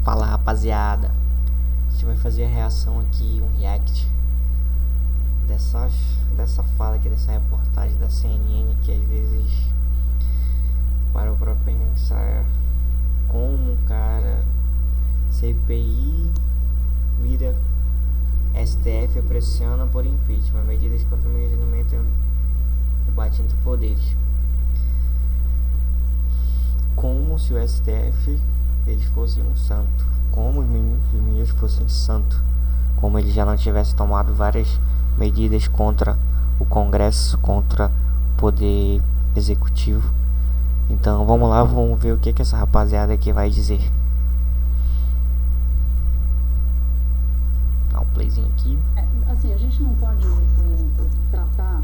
Fala, rapaziada, a gente vai fazer a reação aqui, um react dessa fala aqui, dessa reportagem da CNN, que às vezes parou pra pensar como, cara, CPI vira STF pressiona por impeachment, medidas contra o mecanismo combate entre poderes, como se o STF eles fossem um santo, como os ministros fossem santos, como eles já não tivessem tomado várias medidas contra o Congresso, contra o poder executivo. Então vamos lá, vamos ver o que essa rapaziada aqui vai dizer. Dá um playzinho aqui. Assim, a gente não pode tratar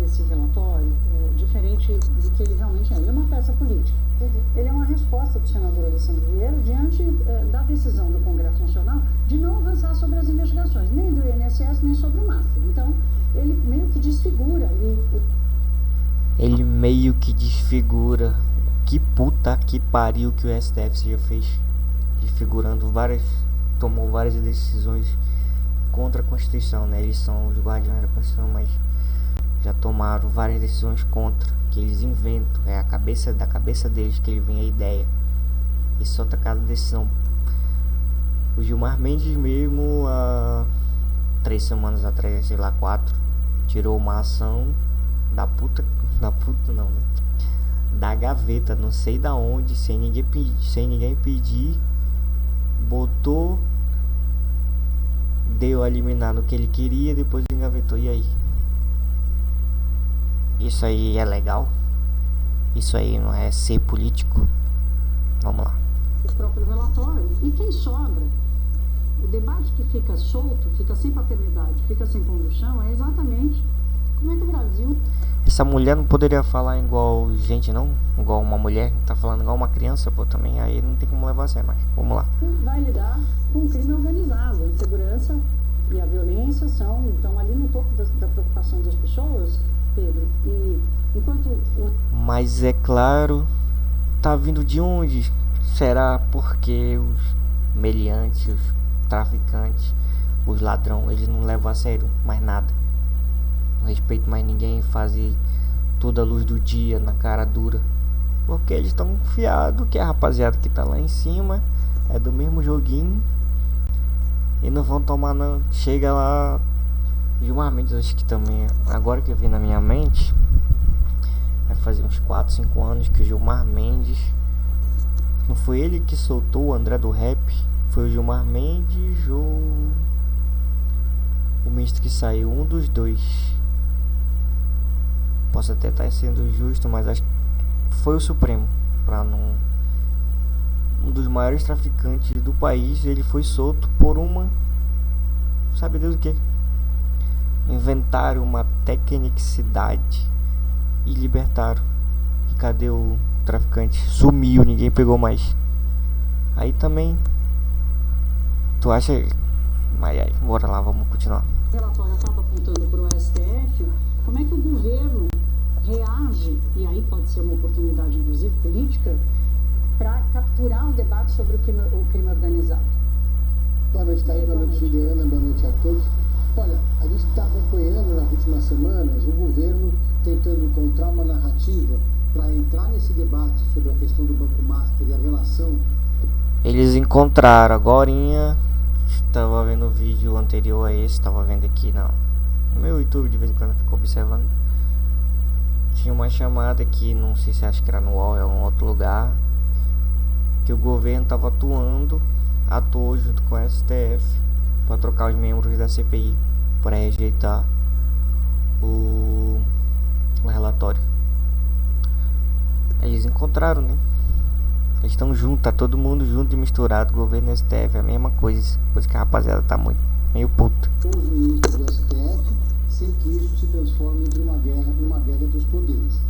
esse relatório diferente do que ele realmente é. Ele é uma peça política. Ele é uma resposta do senador Alessandro Vieira diante da decisão do Congresso Nacional de não avançar sobre as investigações, nem do INSS, nem sobre o Master. Então, ele meio que desfigura ali. Que puta que pariu que o STF já fez, desfigurando tomou várias decisões contra a Constituição, né? Eles são os guardiões da Constituição, mas já tomaram várias decisões contra, que eles inventam, é a cabeça deles que ele vem a ideia, e solta cada decisão. O Gilmar Mendes mesmo, há 3 semanas atrás, sei lá, 4, tirou uma ação da gaveta, não sei da onde, sem ninguém pedir, botou, deu a liminar no que ele queria, depois engavetou. E aí? Isso aí é legal? Isso aí não é ser político? Vamos lá. O próprio relatório. E quem sobra? O debate que fica solto, fica sem paternidade, fica sem condução, é exatamente como é que o Brasil... Essa mulher não poderia falar igual gente, não? Igual uma mulher, tá falando igual uma criança, pô, também. Aí não tem como levar a sério, mas vamos lá. Vai lidar com o crime organizado. A insegurança e a violência estão ali no topo da preocupação das pessoas, Pedro. E enquanto... Mas é claro, tá vindo de onde? Será porque os meliantes, os traficantes, os ladrões, eles não levam a sério mais nada. Não respeito mais ninguém, fazer toda a luz do dia na cara dura, porque eles estão confiados que a rapaziada que tá lá em cima é do mesmo joguinho e não vão tomar não. Chega lá, Gilmar Mendes, acho que também, agora que eu vi na minha mente, vai fazer uns 4, 5 anos que o Gilmar Mendes, não foi ele que soltou o André do Rap, foi o Gilmar Mendes ou o ministro que saiu, um dos dois. Posso até estar sendo justo, mas acho que foi o Supremo, para não... Um dos maiores traficantes do país, ele foi solto por uma... sabe Deus o que? Inventaram uma tecnicidade e libertaram. E cadê o traficante? Sumiu, ninguém pegou mais. Aí também... Tu acha... Ai, bora lá, vamos continuar. O relatório acaba apontando para o STF, como é que o governo reage, e aí pode ser uma oportunidade, inclusive, política, para capturar o debate sobre o crime organizado. Boa noite, Thaís, boa noite, Juliana, boa noite a todos. Olha, a gente está acompanhando nas últimas semanas o governo tentando encontrar uma narrativa para entrar nesse debate sobre a questão do Banco Master e a relação... Eles encontraram agorinha. Estava vendo o vídeo anterior a esse, estava vendo aqui no meu YouTube, de vez em quando eu fico observando. Tinha uma chamada que não sei se acho que era no UOL, é um outro lugar, que o governo estava atuou junto com o STF para trocar os membros da CPI para rejeitar o relatório. Eles encontraram, né? Eles estão juntos, tá todo mundo junto e misturado, governo e STF, é a mesma coisa, pois que a rapaziada tá meio puta. Com os ministros do STF, sem que isso se transforme em uma guerra entre os poderes.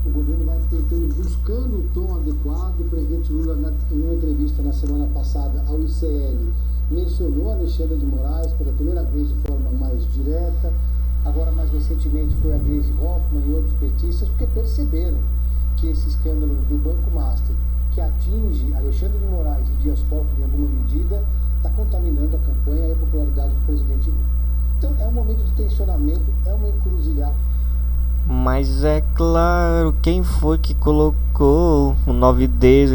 O governo vai tentando, buscando o tom adequado. O presidente Lula, em uma entrevista na semana passada ao ICL, mencionou Alexandre de Moraes pela primeira vez de forma mais direta. Agora, mais recentemente, foi a Gleisi Hoffmann e outros petistas, porque perceberam que esse escândalo do Banco Master, que atinge Alexandre de Moraes e Dias Toffoli em alguma medida está contaminando a campanha e a popularidade do presidente Lula. Então é um momento de tensionamento, é uma encruzilhada. Mas é claro, quem foi que colocou o 9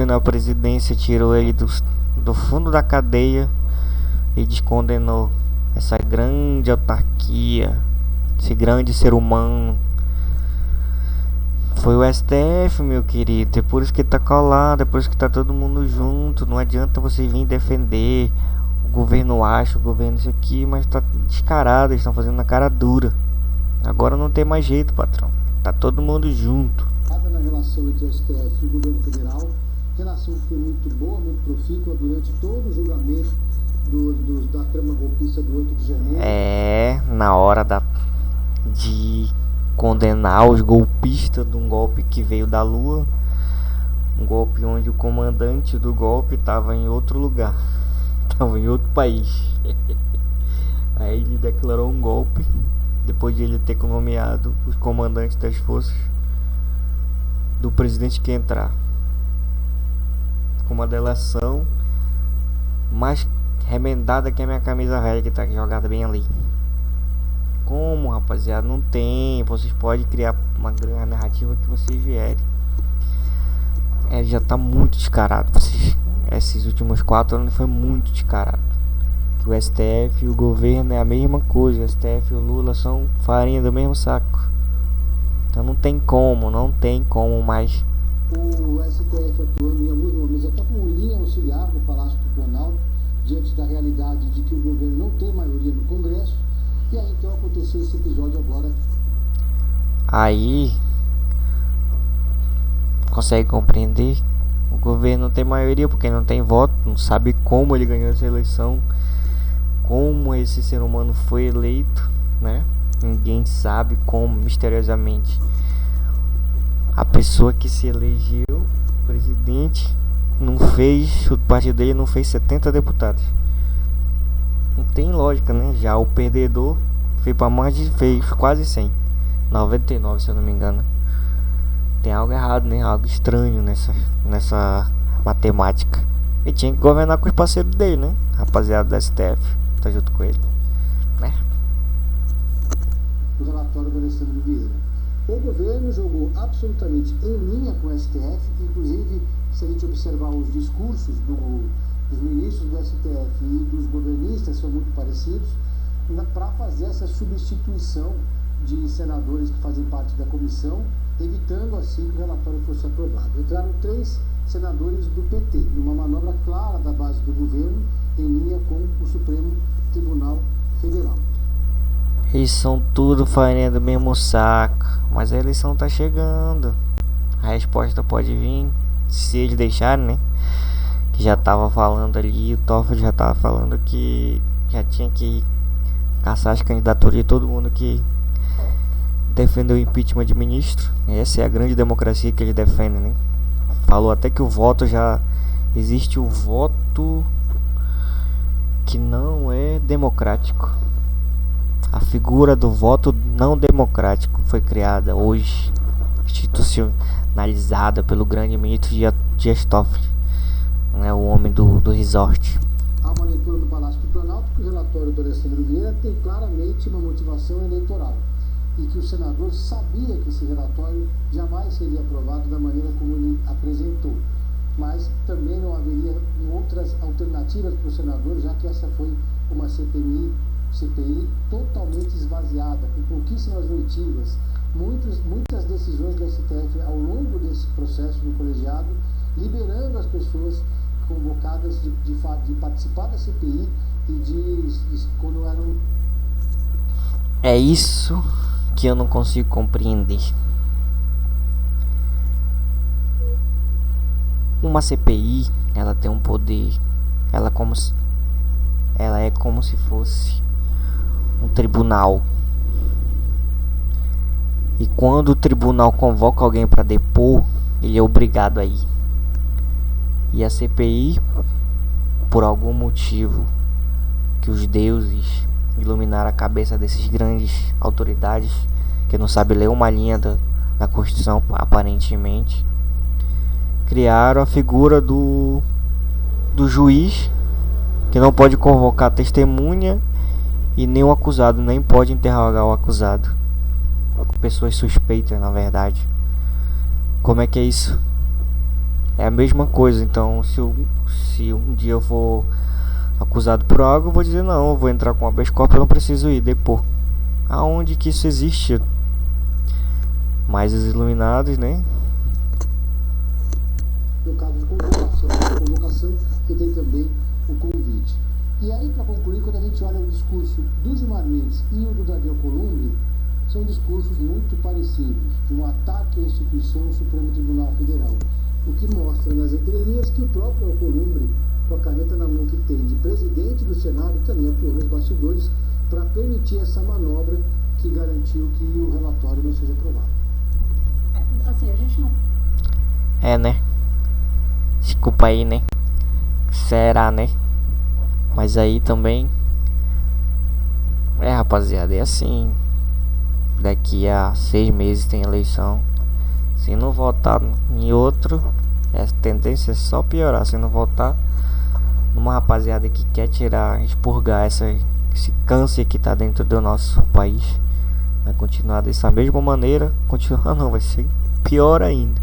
na presidência, tirou ele do fundo da cadeia e descondenou essa grande autarquia, esse grande ser humano? Foi o STF, meu querido. É por isso que tá colado, é por isso que tá todo mundo junto. Não adianta você vir defender o governo acha, o governo isso aqui, mas tá descarado, eles estão fazendo na cara dura. Agora não tem mais jeito, patrão. Tá todo mundo junto. Na relação entre o STF e o governo federal, a relação foi muito boa, muito profícua durante todo o julgamento da trama golpista do 8 de janeiro. Na hora de condenar os golpistas de um golpe que veio da Lua, um golpe onde o comandante do golpe estava em outro lugar, estava em outro país. Aí ele declarou um golpe depois de ele ter nomeado os comandantes das forças do presidente que entrar, com uma delação mais remendada que a minha camisa velha, que tá jogada bem ali. Como, rapaziada? Não tem. Vocês podem criar uma grande narrativa que vocês vierem. Já tá muito descarado. Esses últimos 4 anos foi muito descarado. Que o STF e o governo é a mesma coisa. O STF e o Lula são farinha do mesmo saco. Então não tem como mais. O STF atuando em alguns momentos até como linha auxiliar do Palácio do Planalto, diante da realidade de que o governo não tem maioria no Congresso. E aí então aconteceu esse episódio agora. Aí consegue compreender? O governo não tem maioria porque não tem voto, não sabe como ele ganhou essa eleição, como esse ser humano foi eleito, né? Ninguém sabe como, misteriosamente. A pessoa que se elegeu presidente não fez, o partido dele não fez 70 deputados. Não tem lógica, né? Já o perdedor fez quase 100, 99 se eu não me engano. Tem algo errado, né? Algo estranho nessa matemática. E tinha que governar com os parceiros dele, né? Rapaziada do STF, tá junto com ele, né? O relatório do Alessandro Vieira. O governo jogou absolutamente em linha com o STF, inclusive se a gente observar os discursos dos ministros do STF e dos governistas são muito parecidos, para fazer essa substituição de senadores que fazem parte da comissão, evitando assim que o relatório fosse aprovado. Entraram 3 senadores do PT, numa manobra clara da base do governo, em linha com o Supremo Tribunal Federal. Eles são tudo farinha do mesmo saco, mas a eleição tá chegando. A resposta pode vir, se eles deixarem, né? Que já tava falando ali, o Toffoli já tava falando que já tinha que caçar as candidaturas de todo mundo que defendeu o impeachment de ministro. Essa é a grande democracia que eles defendem, né? Falou até que o voto já existe, o voto que não é democrático. A figura do voto não democrático foi criada hoje, institucionalizada pelo grande ministro Dias Toffoli, né, o homem do resort. Há uma leitura do Palácio do Planalto que o relatório do Alessandro Vieira tem claramente uma motivação eleitoral e que o senador sabia que esse relatório jamais seria aprovado da maneira como ele apresentou, mas também não haveria outras alternativas para o senador, já que essa foi uma CPI totalmente esvaziada, com pouquíssimas oitivas, muitas decisões do STF ao longo desse processo do colegiado, liberando as pessoas convocadas de participar da CPI e de quando eram... É isso que eu não consigo compreender. Uma CPI, ela tem um poder, ela é como se fosse um tribunal. E quando o tribunal convoca alguém para depor, ele é obrigado a ir. E a CPI, por algum motivo que os deuses iluminaram a cabeça desses grandes autoridades que não sabem ler uma linha da Constituição, aparentemente, criaram a figura do juiz, que não pode convocar testemunha e nem o acusado, nem pode interrogar o acusado. Pessoas suspeitas, na verdade. Como é que é isso? É a mesma coisa. Então, se um dia eu for acusado por algo, eu vou dizer não, eu vou entrar com habeas corpus, eu não preciso ir depor. Aonde que isso existe? Mais os iluminados, né? No caso de convocação, e tem também o convite. E aí, para concluir, quando a gente olha o discurso do Gilmar Mendes e o do Davi Alcolumbre, são discursos muito parecidos, de um ataque à instituição do Supremo Tribunal Federal, o que mostra nas entrelinhas que o próprio Alcolumbre, com a caneta na mão que tem de presidente do Senado, também atuou nos bastidores para permitir essa manobra que garantiu que o relatório não seja aprovado. Assim, a gente não... Né? Desculpa aí, né? Será, né? Mas aí também... rapaziada, é assim... Daqui a 6 meses tem eleição. Se não votar em outro, a tendência é só piorar. Se não votar numa rapaziada que quer expurgar esse câncer que tá dentro do nosso país, vai continuar dessa mesma maneira. Continuar não, vai ser pior ainda.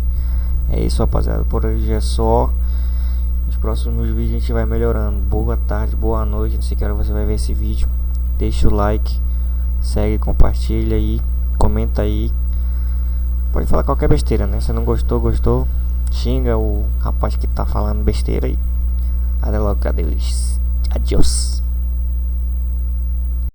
É isso, rapaziada, por hoje é só. Nos próximos vídeos a gente vai melhorando. Boa tarde, boa noite, não sei que hora você vai ver esse vídeo. Deixa o like, segue, compartilha aí, comenta aí. Pode falar qualquer besteira, né? Se não gostou, xinga o rapaz que tá falando besteira aí. Até logo, adeus. Adiós.